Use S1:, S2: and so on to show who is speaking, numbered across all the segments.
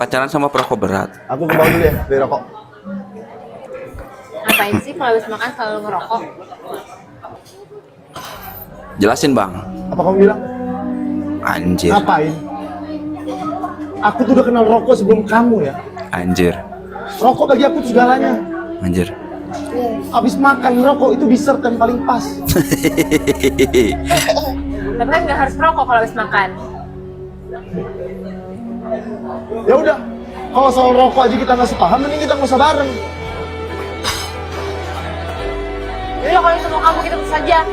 S1: Pacaran sama perokok berat.
S2: Aku ke bawah dulu ya, beli rokok.
S3: Ngapain sih kalau habis makan selalu ngerokok?
S1: Jelasin bang.
S2: Apa kamu bilang?
S1: Anjir.
S2: Ngapain? Aku tuh udah kenal rokok sebelum kamu ya.
S1: Anjir.
S2: Rokok bagi aku tuh segalanya.
S1: Anjir.
S2: Abis makan rokok itu dessert yang paling pas.
S3: Tapi kan nggak harus ngerokok kalau habis makan.
S2: Ya udah, kalau soal rokok aja kita nggak sepaham, mending kita nggak usah bareng.
S3: Yaudah kalau itu mau kamu kita putus saja.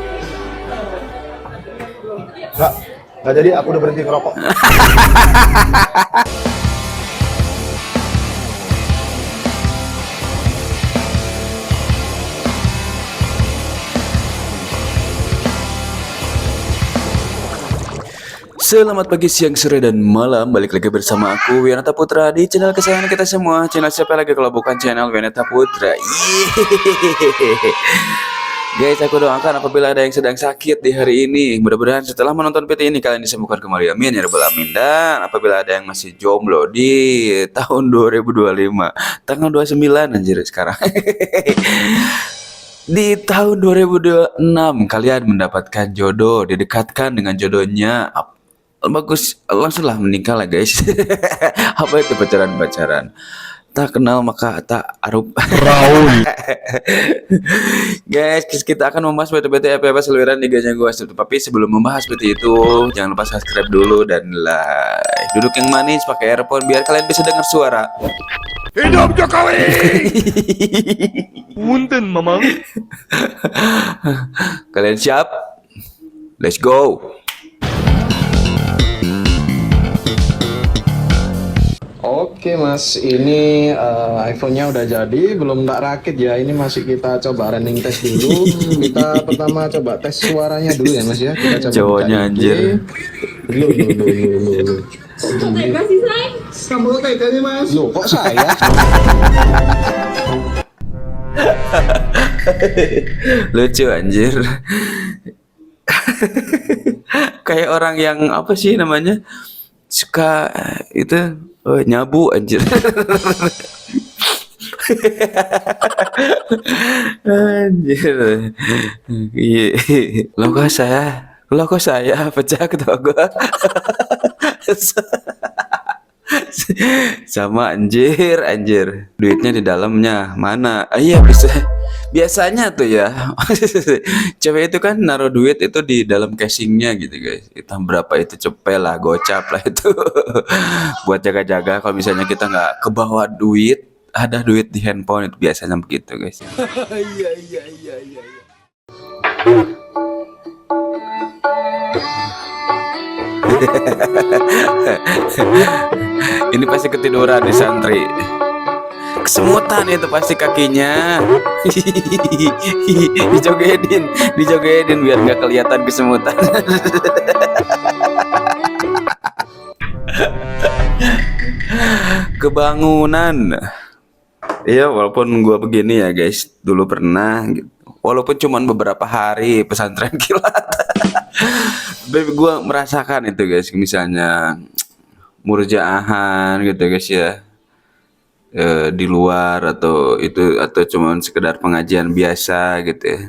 S2: Nggak jadi, aku udah berhenti ngerokok.
S1: Selamat pagi, siang, sore, dan malam. Balik lagi bersama aku, Wianata Putra, di channel kesayangan kita semua. Channel siapa lagi kalau bukan channel Wianata Putra. Yeay. Guys, aku doakan apabila ada yang sedang sakit di hari ini, mudah-mudahan setelah menonton PT ini kalian disembuhkan kembali, amin ya rabbal alamin. Dan apabila ada yang masih jomblo di tahun 2025, tanggal 29 anjir sekarang. Di tahun 2026 kalian mendapatkan jodoh, didekatkan dengan jodohnya. Bagus, langsunglah menikah lah guys. Apa itu pacaran-pacaran? Tak kenal maka tak arup. Guys, kita akan membahas bete-bete apa seliweran liganya gua. Tapi sebelum membahas seperti itu, jangan lupa subscribe dulu dan like. Duduk yang manis, pakai earphone biar kalian bisa dengar suara.
S4: Hidup Jokowi! Punten, Mamang.
S1: Kalian siap? Let's go.
S5: Oke mas, ini iPhone-nya udah jadi, belum tak rakit ya. Ini masih kita coba running test dulu. Kita pertama coba tes suaranya dulu ya mas ya. Kita coba
S1: Cowoknya
S5: buka
S1: anjir.
S5: Lu.
S6: Tega sih, Say?
S2: Kamu tega nih mas?
S5: Loh, kok saya?
S1: Lucu anjir. Kayak orang yang apa sih namanya? Suka itu nyabu anjir. Anjir. Iya. Lo kok saya pecah ketawa gua. Sama anjir. Duitnya di dalamnya mana? Iya biasanya tuh ya. Cewek itu kan naruh duit itu di dalam casingnya gitu guys. Entah berapa itu, cepet lah, gocap lah itu. Buat jaga-jaga kalau misalnya kita nggak kebawa duit, ada duit di handphone itu biasanya begitu guys. Iya. Ini pasti ketiduran di santri. Kesemutan itu pasti kakinya. Dijogetin biar nggak kelihatan kesemutan. Kebangunan. Iya, walaupun gua begini ya guys, dulu pernah gitu. Walaupun cuman beberapa hari pesantren kilat. Baby gue merasakan itu guys, misalnya murjaahan gitu guys ya, di luar atau cuman sekedar pengajian biasa gitu ya.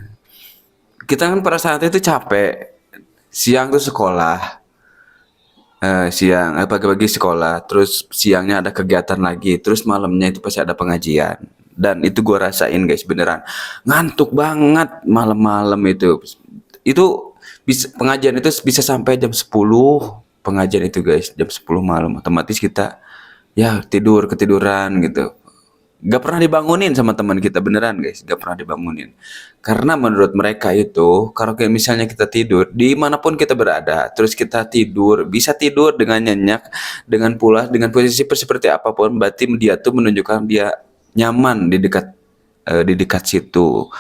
S1: Kita kan pada saat itu capek, siang tuh sekolah, pagi-pagi sekolah, terus siangnya ada kegiatan lagi, terus malamnya itu pasti ada pengajian. Dan itu gue rasain guys, beneran ngantuk banget malam-malam itu pengajian itu bisa sampai jam 10 pengajian itu guys, jam 10 malam. Otomatis kita ya ketiduran gitu, gak pernah dibangunin sama teman kita, beneran guys, gak pernah dibangunin. Karena menurut mereka itu kalau kayak misalnya kita tidur dimanapun kita berada, terus kita bisa tidur dengan nyenyak, dengan pulas, dengan posisi seperti apapun, berarti dia tuh menunjukkan dia nyaman di dekat situ.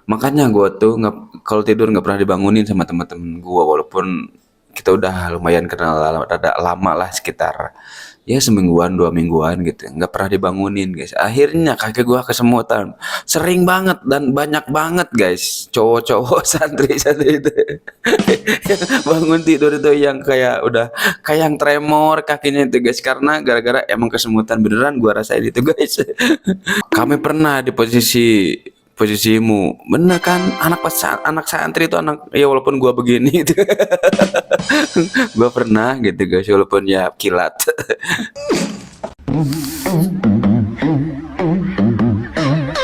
S1: Makanya gue tuh kalau tidur nggak pernah dibangunin sama teman-teman gue, walaupun kita udah lumayan kenal rada lama lah, sekitar ya semingguan 2 mingguan gitu, nggak pernah dibangunin guys. Akhirnya kakek gua kesemutan, sering banget dan banyak banget guys, cowok-cowok santri-santri itu yang bangun tidur itu yang kayak udah kayak yang tremor kakinya itu guys, karena gara-gara emang kesemutan beneran gua rasain itu guys. Kami pernah di posisimu, bener kan? Anak santri itu anak ya, walaupun gua begini gitu. Gua pernah gitu guys, walaupun ya kilat.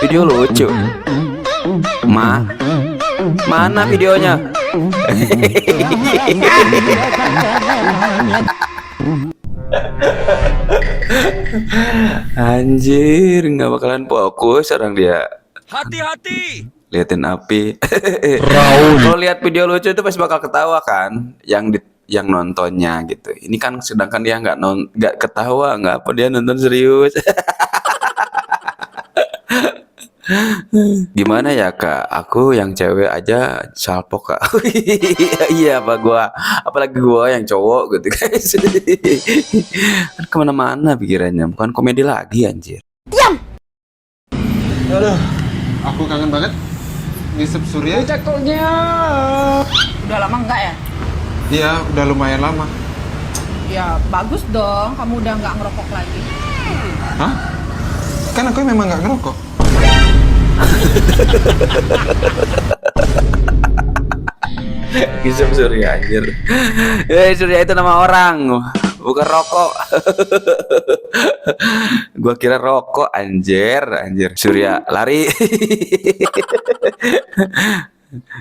S1: Video lucu. Mana videonya? Anjir, nggak bakalan fokus orang dia.
S4: Hati-hati.
S1: Liatin api. Kalau lihat video lucu itu pasti bakal ketawa kan, yang nontonnya gitu. Ini kan sedangkan dia nggak ketawa, nggak apa, dia nonton serius. Gimana ya kak? Aku yang cewek aja salpok kak. Iya apalagi gua yang cowok gitu guys. Kan kemana-mana pikirannya, bukan komedi lagi anjir.
S2: Aduh, aku kangen banget ngisep Surya.
S7: Udah lama enggak ya?
S2: Iya, udah lumayan lama.
S7: Ya bagus dong, kamu udah nggak ngerokok lagi.
S2: Hah? Kan aku memang nggak ngerokok.
S1: Ngisep Surya anjir. Surya itu nama orang, bukan rokok. Gua kira rokok anjir. Surya lari.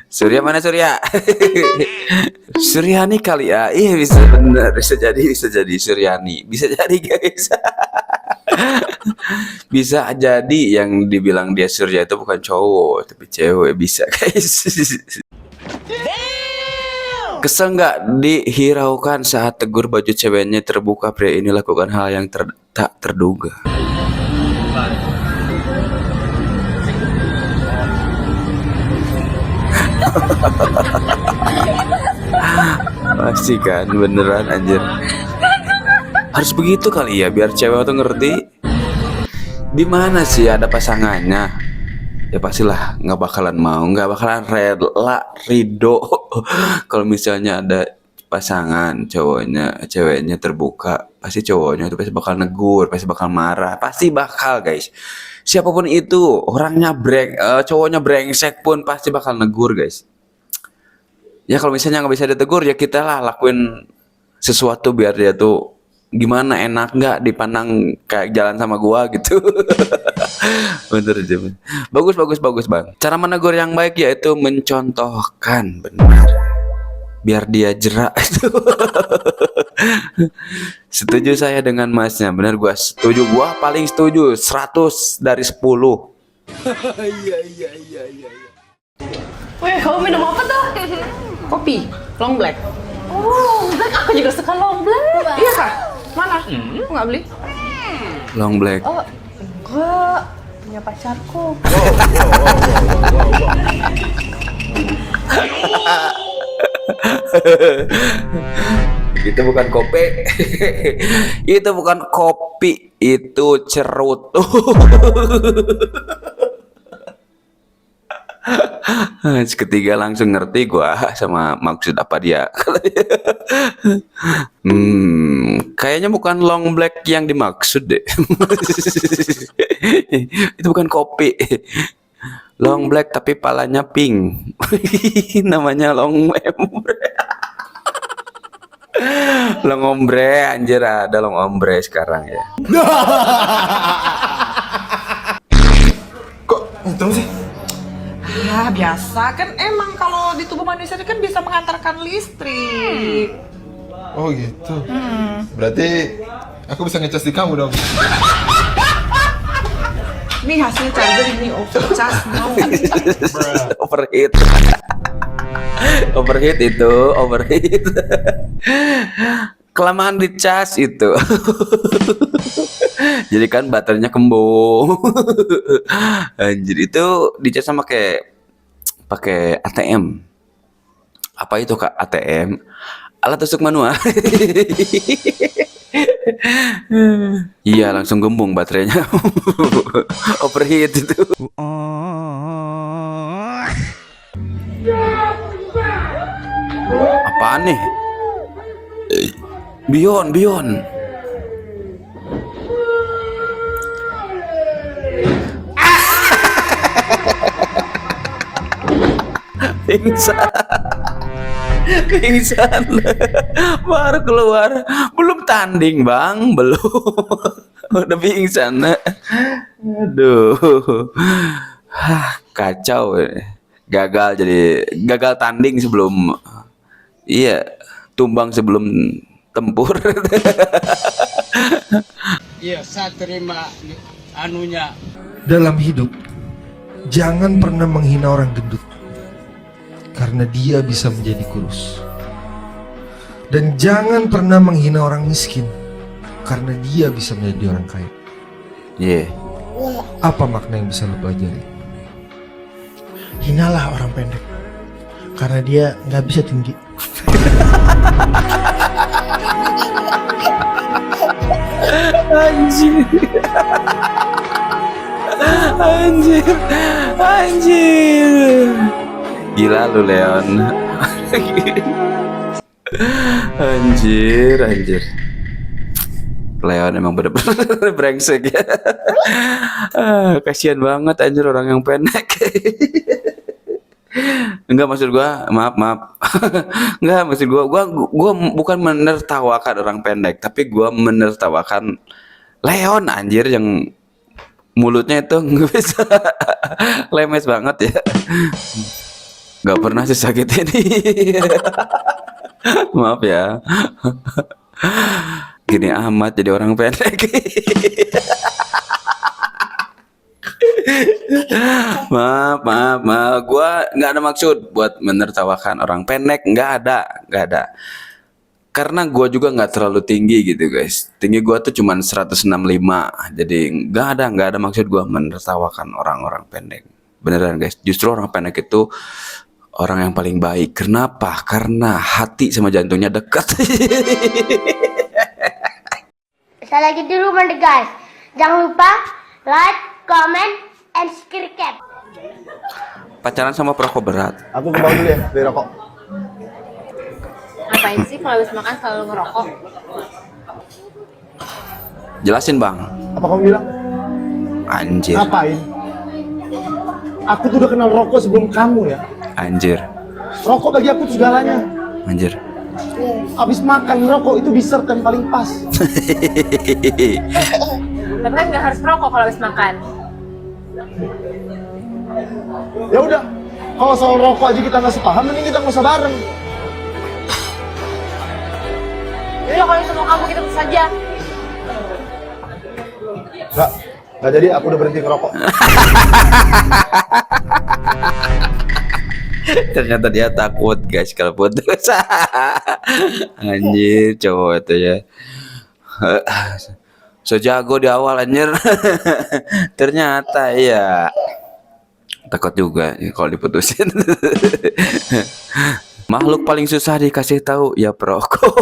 S1: Surya mana Surya? Suryani kali ya. Iya bisa bener, bisa jadi Suryani. Bisa jadi guys. Bisa jadi yang dibilang dia Surya itu bukan cowok tapi cewek, bisa guys. Kesel nggak dihiraukan saat tegur baju ceweknya terbuka, pria ini lakukan hal yang tak terduga. Pasti kan beneran anjir. Harus begitu kali ya biar cewek tuh ngerti di mana sih ada pasangannya. Ya pastilah nggak bakalan rela ridho kalau misalnya ada pasangan ceweknya terbuka. Pasti cowoknya itu pasti bakal negur, pasti bakal marah, pasti bakal guys. Siapapun itu orangnya cowoknya brengsek pun pasti bakal negur guys. Ya kalau misalnya nggak bisa ditegur ya kita lah lakuin sesuatu biar dia tuh gimana, enak nggak dipandang kayak jalan sama gua gitu. Bener aja. Bagus bang. Cara menegur yang baik yaitu mencontohkan benar biar dia jerak. Setuju saya dengan masnya, benar gua setuju, gua paling setuju 100 dari 10.
S3: Wih, kamu minum apa tuh?
S7: Kopi, long black.
S3: Oh, black, aku juga suka long black.
S7: Iya kah? Mana? Aku nggak beli.
S1: Long black.
S3: Oh, enggak. Punya pacarku.
S1: Itu bukan kopi. Itu bukan kopi, itu cerut. Ketiga langsung ngerti gua sama maksud apa dia. Kayaknya bukan long black yang dimaksud deh. Itu bukan kopi. Long black tapi palanya pink. Namanya long ombre. Long ombre anjir, ada long ombre sekarang ya.
S2: Kok hitam sih?
S7: Ah, biasa kan emang kalau di tubuh manusia itu kan bisa mengantarkan listrik.
S2: Oh gitu. Berarti aku bisa ngecas di kamu dong.
S7: Nih hasil charger ini overcharge mau.
S1: Overheat. Overheat itu, overheat. Kelamaan dicas itu. Jadi kan baterainya kembung. Anjir, itu dicas sama pakai ATM. Apa itu Kak? ATM? Alat tusuk manual. Iya, langsung gembung baterainya. Overheat itu. Apaan nih? Bion, Bion. Pingsan. Pingsan. Baru keluar. Belum tanding, Bang. Belum. Udah pingsan. Aduh. Kacau. Gagal tanding sebelum, iya, tumbang sebelum tempur.
S8: Iya, saya terima anunya.
S9: Dalam hidup, jangan pernah menghina orang gendut, karena dia bisa menjadi kurus. Dan jangan pernah menghina orang miskin, karena dia bisa menjadi orang kaya.
S1: Iya.
S9: Apa makna yang bisa lo pelajari?
S2: Hinalah orang pendek, karena dia nggak bisa tinggi.
S1: Anjir. Anjir. Anjir. Gila lu, Leon. Anjir, anjir. Leon emang bener-bener brengsek ya. Kasihan banget anjir orang yang pendek. Enggak, maksud gua, maaf. Enggak, maksud gua bukan menertawakan orang pendek, tapi gua menertawakan Leon anjir yang mulutnya itu nggak bisa. Lemes banget ya. Nggak pernah sesakit ini. Maaf ya. Gini amat jadi orang pendek. Maaf. Gua nggak ada maksud buat menertawakan orang pendek, nggak ada. Karena gua juga nggak terlalu tinggi gitu guys. Tinggi gua tuh cuman 165. Jadi nggak ada maksud gua menertawakan orang-orang pendek. Beneran guys. Justru orang pendek itu orang yang paling baik. Kenapa? Karena hati sama jantungnya dekat.
S10: Saya lagi di rumah nih guys. Jangan lupa like, comment, and subscribe.
S1: Pacaran sama perokok berat.
S2: Aku ke bawah dulu ya, beli rokok.
S3: Ngapain sih kalau habis makan selalu ngerokok?
S1: Jelasin bang.
S2: Apa kamu bilang?
S1: Anjir.
S2: Ngapain? Aku tuh udah kenal rokok sebelum kamu ya.
S1: Anjir.
S2: Rokok bagi aku tuh segalanya.
S1: Anjir.
S2: Abis makan rokok itu dessert yang paling pas.
S3: Tapi kan nggak harus ngerokok kalau habis makan.
S2: Ya udah, kalau soal rokok aja kita nggak sepaham, mending kita nggak usah bareng.
S3: Yaudah kalau itu mau kamu kita putus saja.
S2: Nggak jadi, aku udah berhenti ngerokok.
S1: Ternyata dia takut guys kalau putus. Anjir cowok itu ya. So jago di awal anjir. Ternyata ya takut juga ya kalau diputusin. Makhluk paling susah dikasih tahu ya perokok.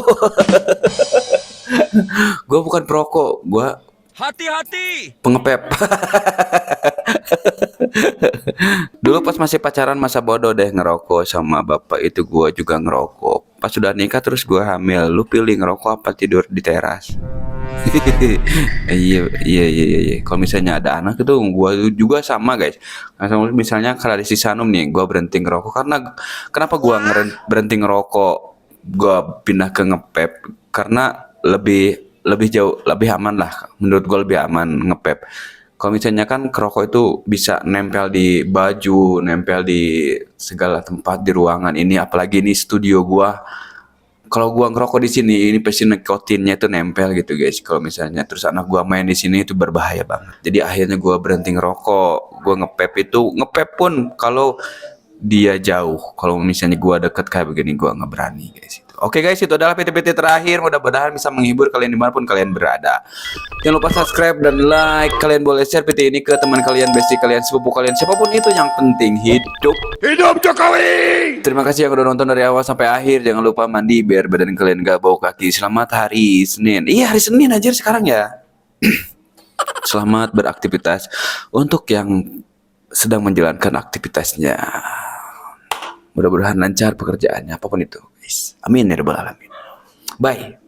S1: Gue bukan perokok, gue
S4: Hati-hati.
S1: pengepep. Dulu pas masih pacaran masa bodoh deh ngerokok sama bapak itu, gua juga ngerokok. Pas sudah nikah terus gua hamil. Lu pilih ngerokok apa tidur di teras? Iya. Kalau misalnya ada anak itu gua juga sama guys. Nah, misalnya kalau di Sisanum nih, gua berhenti ngerokok karena kenapa gua berhenti ngerokok? Gua pindah ke ngepep karena lebih jauh, lebih aman lah. Menurut gue lebih aman ngepep. Kalau misalnya kan kerokok itu bisa nempel di baju, nempel di segala tempat di ruangan ini. Apalagi ini studio gua. Kalau gua ngerokok di sini, ini pasti nikotinnya itu nempel gitu guys. Kalau misalnya terus anak gua main di sini itu berbahaya banget. Jadi akhirnya gua berhenti ngerokok. Gua ngepep pun kalau dia jauh. Kalau misalnya gua deket kayak begini, gua nggak berani guys itu. Oke guys, itu adalah PT-PT terakhir. Mudah-mudahan bisa menghibur kalian dimanapun kalian berada. Jangan lupa subscribe dan like. Kalian boleh share PT ini ke teman kalian, bestie kalian, sepupu kalian, siapapun itu. Yang penting hidup.
S4: Hidup Jokowi!
S1: Terima kasih yang udah nonton dari awal sampai akhir. Jangan lupa mandi biar badan kalian gak bau kaki. Selamat hari Senin. Iya, hari Senin aja sekarang ya. Selamat beraktivitas untuk yang sedang menjalankan aktivitasnya. Mudah-mudahan lancar pekerjaannya apapun itu. Amin ya rabbal alamin. Bye.